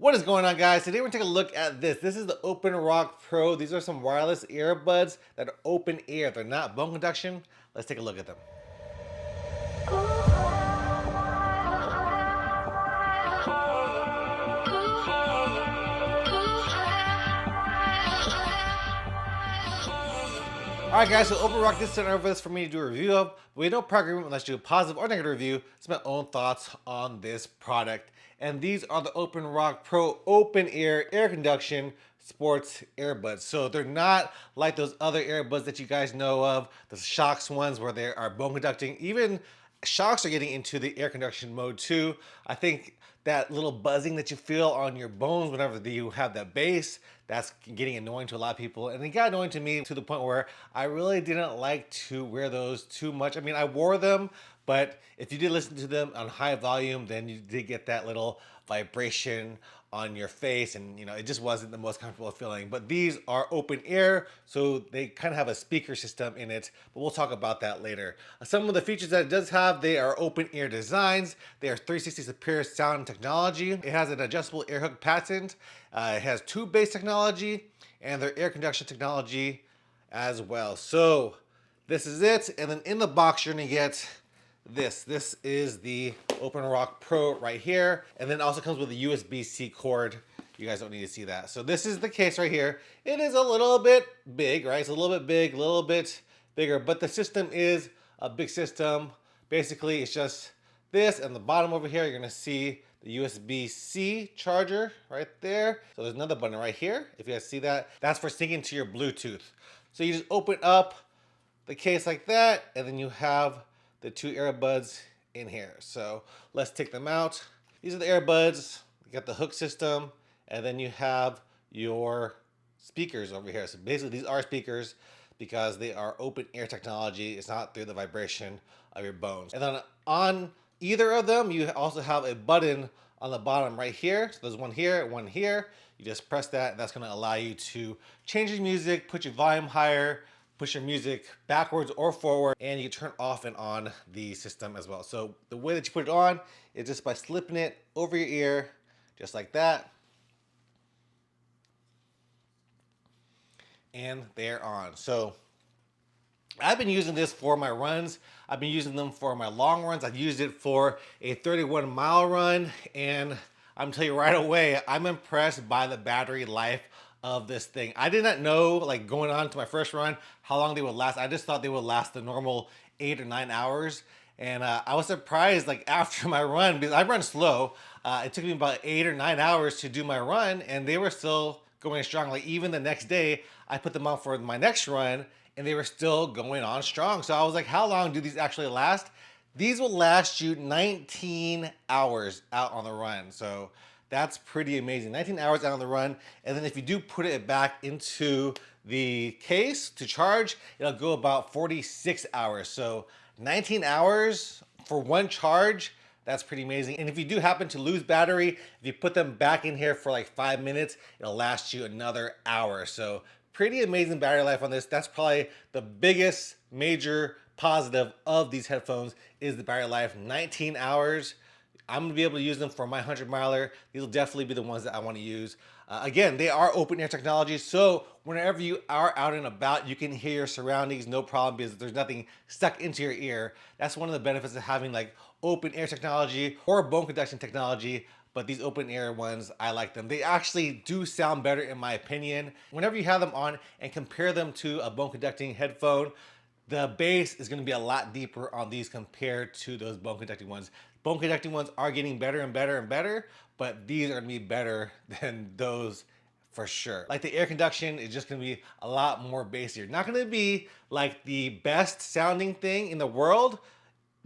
What is going on, guys? Today we're gonna take a look at this. This is the Openrock Pro. These are some wireless earbuds that are open ear. They're not bone conduction. Let's take a look at them. All right, guys, so Openrock did send over this for me to do a review of. We don't program unless you do a positive or negative review. It's my own thoughts on this product. And these are the Openrock Pro open ear air conduction sports earbuds. So they're not like those other earbuds that you guys know of, the Shocks ones where they are bone conducting. Even Shocks are getting into the air conduction mode too. I think that little buzzing that you feel on your bones whenever you have that bass, that's getting annoying to a lot of people. And it got annoying to me to the point where I really didn't like to wear those too much. I mean, I wore them, but if you did listen to them on high volume, then you did get that little vibration on your face, and it just wasn't the most comfortable feeling. But these are open ear, so they kind of have a speaker system in it, but we'll talk about that later. Some of the features that it does have, they are open ear designs. They are 360 superior sound technology. It has an adjustable ear hook patent. It has tube based technology and their air conduction technology as well. So this is it, and then in the box you're gonna get this. This is the Openrock Pro right here, and then it also comes with a USB-C cord. You guys don't need to see that. So this is the case right here. It is a little bit big, right? It's a little bit big, a little bit bigger, but the system is a big system. Basically, it's just this, and the bottom over here, you're gonna see the USB-C charger right there. So there's another button right here. If you guys see that, that's for syncing to your Bluetooth. So you just open up the case like that, and then you have the two earbuds in here. So let's take them out. These are the earbuds. You got the hook system, and then you have your speakers over here. So basically these are speakers because they are open ear technology. It's not through the vibration of your bones. And then on either of them, you also have a button on the bottom right here. So there's one here, one here. You just press that, and that's gonna allow you to change your music, put your volume higher, push your music backwards or forward, and you can turn off and on the system as well. So the way that you put it on is just by slipping it over your ear, just like that. And they're on. So I've been using this for my runs. I've been using them for my long runs. I've used it for a 31-mile run, and I'm telling you right away, I'm impressed by the battery life of this thing. I did not know, like going on to my first run, how long they would last. I just thought they would last the normal 8 or 9 hours. And I was surprised, like after my run, because I run slow, it took me about 8 or 9 hours to do my run, and they were still going strong. Like even the next day, I put them on for my next run, and they were still going on strong. So I was like, how long do these actually last? These will last you 19 hours out on the run. So that's pretty amazing. 19 hours out on the run. And then if you do put it back into the case to charge, it'll go about 46 hours. So 19 hours for one charge, that's pretty amazing. And if you do happen to lose battery, if you put them back in here for like 5 minutes, it'll last you another hour. So pretty amazing battery life on this. That's probably the biggest major positive of these headphones is the battery life. 19 hours. I'm gonna be able to use them for my 100-miler. These will definitely be the ones that I want to use. Again, they are open ear technology, so whenever you are out and about, you can hear your surroundings, no problem, because there's nothing stuck into your ear. That's one of the benefits of having like open ear technology or bone conduction technology. But these open ear ones, I like them. They actually do sound better in my opinion. Whenever you have them on and compare them to a bone conducting headphone, the bass is going to be a lot deeper on these compared to those bone conducting ones. Bone conducting ones are getting better and better and better, but these are going to be better than those for sure. Like the air conduction is just going to be a lot more bassier. Not going to be like the best sounding thing in the world,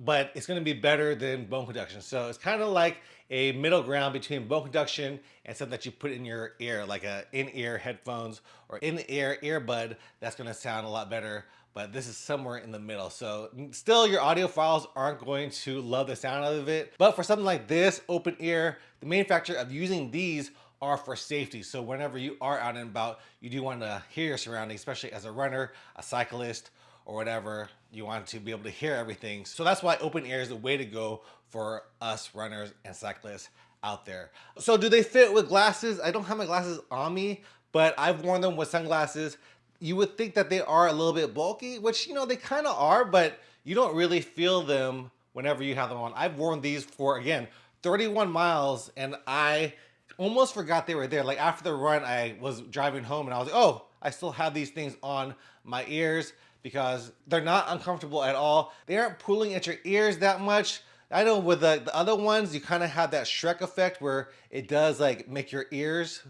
but it's going to be better than bone conduction. So it's kind of like a middle ground between bone conduction and something that you put in your ear, like a in-ear headphones or in-ear earbud. That's going to sound a lot better, but this is somewhere in the middle. So still your audiophiles aren't going to love the sound of it. But for something like this, open ear, the main factor of using these are for safety. So whenever you are out and about, you do want to hear your surroundings, especially as a runner, a cyclist, or whatever. You want to be able to hear everything. So that's why open ear is the way to go for us runners and cyclists out there. So do they fit with glasses? I don't have my glasses on me, but I've worn them with sunglasses. You would think that they are a little bit bulky, which, you know, they kind of are, but you don't really feel them whenever you have them on. I've worn these for, again, 31 miles, and I almost forgot they were there. Like after the run, I was driving home and I was like, oh, I still have these things on my ears because they're not uncomfortable at all. They aren't pulling at your ears that much. I know with the other ones, you kind of have that Shrek effect where it does like make your ears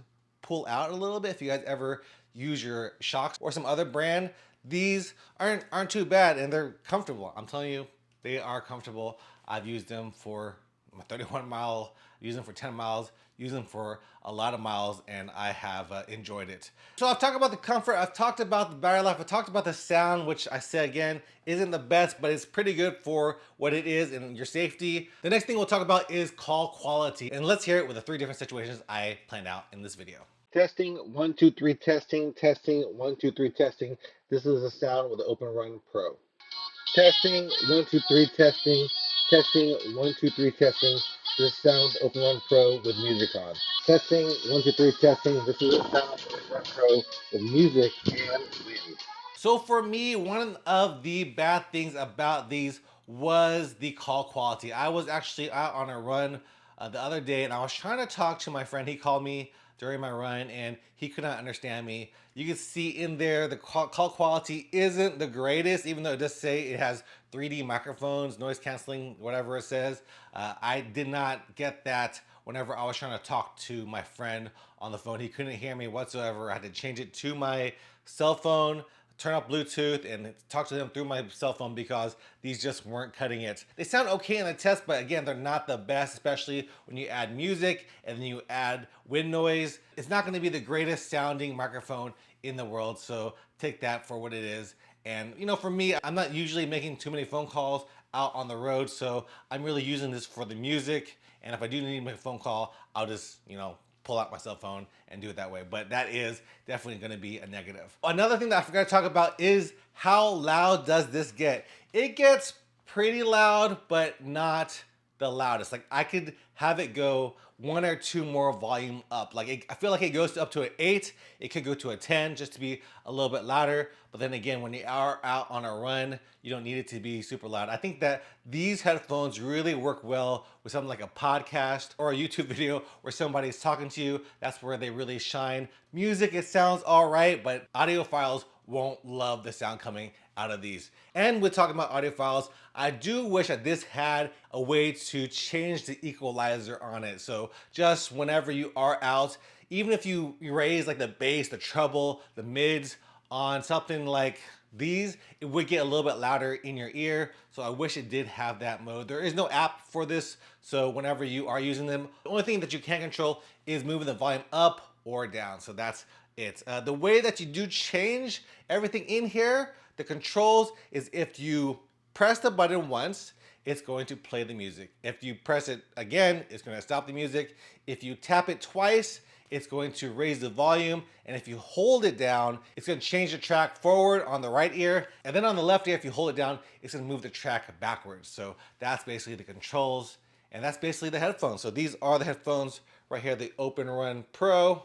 pull out a little bit. If you guys ever use your Shocks or some other brand, these aren't too bad and they're comfortable. I'm telling you, they are comfortable. I've used them for my 31 mile, use them for 10 miles, use them for a lot of miles, and I have enjoyed it. So I've talked about the comfort, I've talked about the battery life, I've talked about the sound, which I said again, isn't the best, but it's pretty good for what it is and your safety. The next thing we'll talk about is call quality, and let's hear it with the 3 different situations I planned out in this video. Testing, 1, 2, 3, testing, testing, 1, 2, 3, testing. This is the sound with the Openrock Pro. Testing, 1, 2, 3, testing, testing, 1, 2, 3, testing. This sounds Openrock Pro with music on. Testing, 1, 2, 3, testing. This is the sound Openrock Pro with music and wind. So for me, one of the bad things about these was the call quality. I was actually out on a run the other day and I was trying to talk to my friend. He called me during my run and he could not understand me. You can see in there the call quality isn't the greatest, even though it does say it has 3D microphones, noise canceling, whatever it says. I did not get that whenever I was trying to talk to my friend on the phone. He couldn't hear me whatsoever. I had to change it to my cell phone, turn off Bluetooth, and talk to them through my cell phone because these just weren't cutting it. They sound okay in the test, but again, they're not the best, especially when you add music and then you add wind noise. It's not gonna be the greatest sounding microphone in the world, so take that for what it is. And you know, for me, I'm not usually making too many phone calls out on the road, so I'm really using this for the music. And if I do need to make a phone call, I'll just, you know, pull out my cell phone and do it that way. But that is definitely gonna be a negative. Another thing that I forgot to talk about is how loud does this get? It gets pretty loud, but not the loudest. Like I could have it go 1 or 2 more volume up. Like I feel like it goes up to an 8. It could go to a 10 just to be a little bit louder. But then again, when you are out on a run, you don't need it to be super loud. I think that these headphones really work well with something like a podcast or a YouTube video where somebody's talking to you. That's where they really shine. Music, it sounds all right, but audiophiles won't love the sound coming out of these. And with talking about audiophiles, I do wish that this had a way to change the equalizer on it. So just whenever you are out, even if you raise like the bass, the treble, the mids on something like these, it would get a little bit louder in your ear. So I wish it did have that mode. There is no app for this, so whenever you are using them, the only thing that you can control is moving the volume up or down. So that's it. The way that you do change everything in here, the controls, is if you press the button once, it's going to play the music. If you press it again, it's going to stop the music. If you tap it twice, it's going to raise the volume. And if you hold it down, it's going to change the track forward on the right ear. And then on the left ear, if you hold it down, it's going to move the track backwards. So that's basically the controls. And that's basically the headphones. So these are the headphones right here, the Openrock Pro.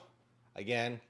Again,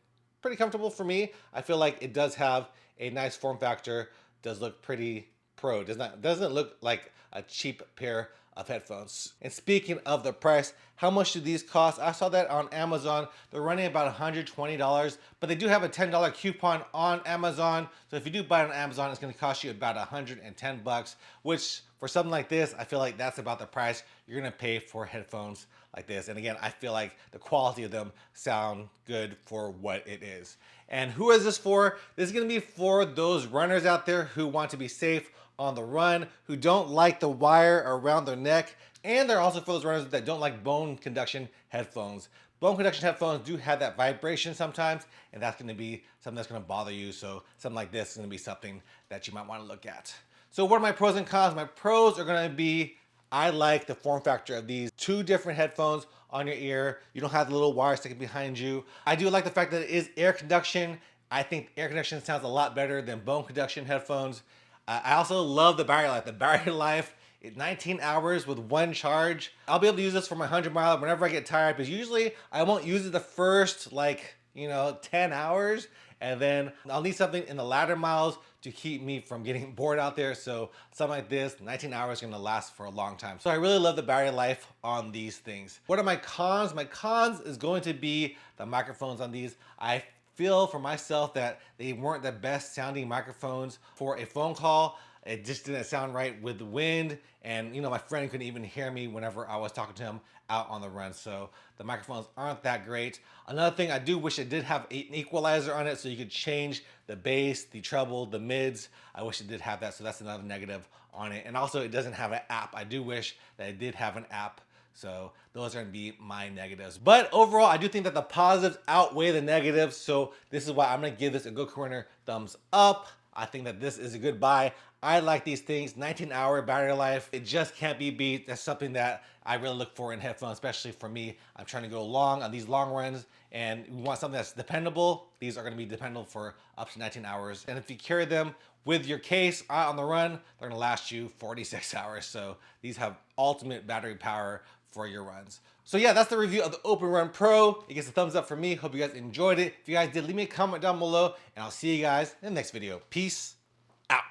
pretty comfortable for me. I feel like it does have a nice form factor, does look pretty pro. Doesn't look like a cheap pair of headphones. And speaking of the price, how much do these cost? I saw that on Amazon. They're running about $120, but they do have a $10 coupon on Amazon. So if you do buy it on Amazon, it's gonna cost you about 110 bucks, which for something like this, I feel like that's about the price you're gonna pay for headphones like this. And again, I feel like the quality of them sound good for what it is. And who is this for? This is gonna be for those runners out there who want to be safe on the run, who don't like the wire around their neck, and they're also for those runners that don't like bone conduction headphones. Bone conduction headphones do have that vibration sometimes, and that's gonna be something that's gonna bother you. So something like this is gonna be something that you might wanna look at. So what are my pros and cons? My pros are gonna be, I like the form factor of these 2 different headphones on your ear. You don't have the little wire sticking behind you. I do like the fact that it is air conduction. I think air conduction sounds a lot better than bone conduction headphones. I also love the battery life. The battery life 19 hours with one charge. I'll be able to use this for my 100-mile whenever I get tired, because usually I won't use it the first 10 hours, and then I'll need something in the latter miles to keep me from getting bored out there. So something like this, 19 hours is gonna last for a long time. So I really love the battery life on these things. What are my cons? My cons is going to be the microphones on these. I feel for myself that they weren't the best sounding microphones for a phone call. It just didn't sound right with the wind, and my friend couldn't even hear me whenever I was talking to him out on the run. So the microphones aren't that great. Another thing, I do wish it did have an equalizer on it so you could change the bass, the treble, the mids. I wish it did have that, so that's another negative on it. And also, it doesn't have an app. I do wish that it did have an app. So those are gonna be my negatives. But overall, I do think that the positives outweigh the negatives. So this is why I'm gonna give this a Goku Runner thumbs up. I think that this is a good buy. I like these things. 19-hour battery life, it just can't be beat. That's something that I really look for in headphones, especially for me. I'm trying to go long on these long runs, and we want something that's dependable. These are gonna be dependable for up to 19 hours. And if you carry them with your case out on the run, they're gonna last you 46 hours. So these have ultimate battery power for your runs. So yeah, that's the review of the Openrock Pro. It gets a thumbs up from me. Hope you guys enjoyed it. If you guys did, leave me a comment down below, and I'll see you guys in the next video. Peace.